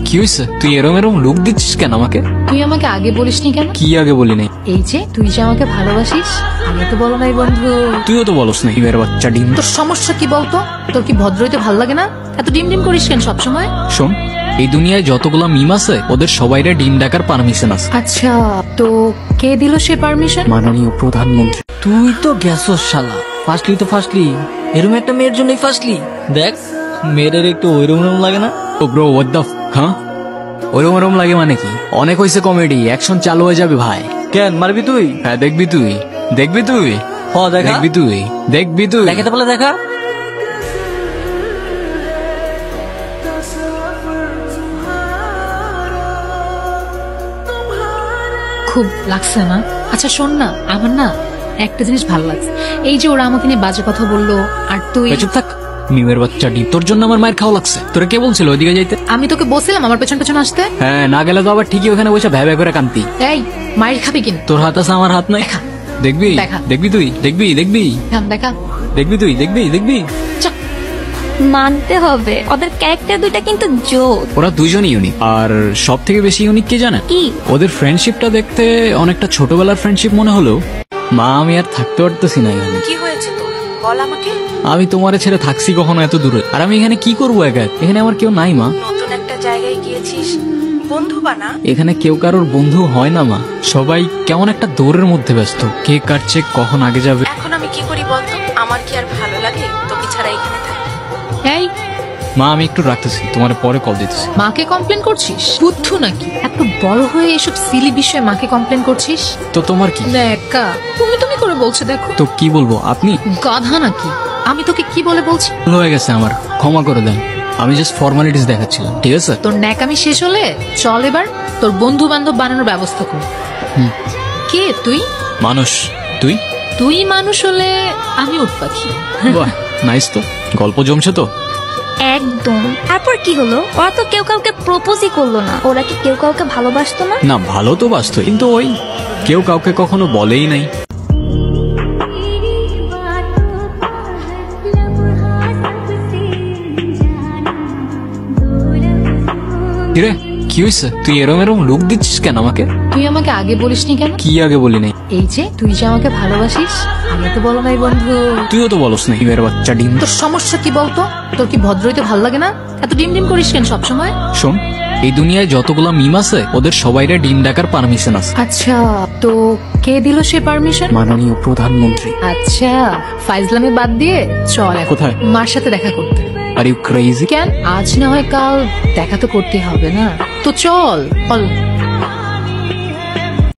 কি হয়েছে? তুই এরম এরম লুক দিচ্ছিস কেন আমাকে? তুই আমাকে আগে বলিসনি কেন? কি আগে বলি নাই? এই যে তুই যে আমাকে ভালোবাসিস, আগে তো বলো নাই বন্ধু। তুইও তো বলস না এর বাচ্চা ডিম। তোর সমস্যা কি বলতো? তোর কি ভদ্র হইতে ভাল লাগে না? এত ডিম ডিম করিস কেন সবসময়? শোন, এই দুনিয়ায় যতগুলা মিম আছে ওদের সবাইরে ডিম ডাকার পারমিশন আছে। আচ্ছা, তো কে দিল সে পারমিশন? মাননীয় প্রধানমন্ত্রী। তুই তো গেছস শালা, ফার্স্টলি এরম একটা মেয়ের জন্যই ফার্স্টলি। দেখ মেয়েদের একটু ওইরকম লাগে না? ও ব্রো হোয়াট দ্য হ্যাঁ, ওরম ওরম লাগে মানে কি? অনেক হয়েছে কমেডি, অ্যাকশন চালু হয়ে যাবে ভাই। কেন মারবি তুই? হ্যাঁ দেখবি তুই, দেখবি তুই, হ দেখা, দেখবি তুই, দেখবি তুই। দেখাতে পারলে দেখা। খুব লাগছে না? আচ্ছা শোন না, আমার না একটা জিনিস ভালো লাগছে, এই যে ওরা আমাকে নিয়ে বাজে কথা বললো আর তুই। চুপ থাক মিমের বাচ্চা ডিম, তোর জন্য আমার মায়ের খাওয়া লাগছে। তোরা কে বলছিল ওইদিকে যাইতে? আমি তোকে বলছিলাম আমার পেছন পেছন আসতে। হ্যাঁ, না গেলে তো আবার ঠিকই ওখানে বসে ভ্যা ভ্যা করে কান্তি। এই মায়ের খাবি কিনা? তোর হাত আছে আমার হাত নাই। দেখা। দেখবি দেখা। দেখবি তুই, দেখবি দেখবি দেখা। দেখবি তুই, দেখবি দেখবি। মানতে হবে ওদের ক্যারেক্টার দুইটা কিন্তু জোস। ওরা দুইজনই ইউনিক, আর সব থেকে বেশি ইউনিক কে জানে? কি? ওদের ফ্রেন্ডশিপটা দেখতে অনেকটা ছোটবেলার ফ্রেন্ডশিপ মনে হলো। মা আমি আর থাকতে পারতেছি না এখানে। কি হয়েছে তোর? বল আমাকে। আমি তোমারে ছেড়ে থাকছি কখনো এত দূরে, আর আমি এখানে কি করবো একা? এখানে আমার কেউ নাই মা। নতুন একটা জায়গায় গিয়েছিস, বন্ধু বানা। এখানে কেউ কারোর বন্ধু হয় না মা, সবাই কেমন একটা দৌড়ের মধ্যে ব্যস্ত। কে কাটছে, কখন আগে যাবে। এখন আমি কি করি বলতো? আমার কি আর ভালো লাগে তোকে ছাড়া এখানে থাকতে? এই মা আমি একটু রাখতেছি, তোমার পরে কল দিতেছি। মাকে কমপ্লেন করছিস? বুদ্ধু নাকি? এত বড় হয়ে এসব সিলি বিষয়ে মাকে কমপ্লেন করছিস? তো তোমার কি? দেখা তুমি করে বলছো, দেখো তো কি বলবো? আপনি গাধা নাকি? আমি তোকে কি বলে বলছি? ভুল হয়ে গেছে আমার, ক্ষমা করে দেন। আমি জাস্ট ফর্মালিটিস দেখাচ্ছিলাম, ঠিক আছে? তোর ন্যাকামি শেষ হলে চল এবার তোর বন্ধু বান্ধব বানানোর ব্যবস্থা কর। কে তুই? মানুষ। তুই? তুই মানুষ হলে আমি উট পাখি। বাহ নাইস, তো গল্প জমছে তো। একদম। তারপর কি হলো? ওরা তো কেউ কাউকে প্রপোজই করলো না। ওরা কি কেউ কাউকে ভালোবাসতো না? না ভালো তো বাস্তব, কিন্তু ওই কেউ কাউকে কখনো বলেই নাই। কিরে কি হয়েছে? তুই এরম এরম লুক দিচ্ছিস কেন আমাকে? তুই আমাকে আগে বলিসনি কেন? কি আগে বলি নাই? এই যে তুই যে আমাকে ভালোবাসিস, আগে তো বলো নাই বন্ধু। তুইও তো বলস না এর বাচ্চা ডিম। তোর সমস্যা কি বলতো? তোর কি ভদ্র হইতে ভাল লাগে না? এত ডিম ডিম করিস কেন সবসময়? শোন, এই দুনিয়ায় যতগুলা মিম আছে ওদের সবাইরে ডিম ডাকার পারমিশন আছে। আচ্ছা, তো কে দিল সে পারমিশন? মাননীয় প্রধানমন্ত্রী। আচ্ছা, ফাইজলামি বাদ দিয়ে চল এখন কোথায়? মার সাথে দেখা করতে। Are you crazy? কেন? আজ না হয় কাল দেখা তো করতে হবে না? তো চল চল।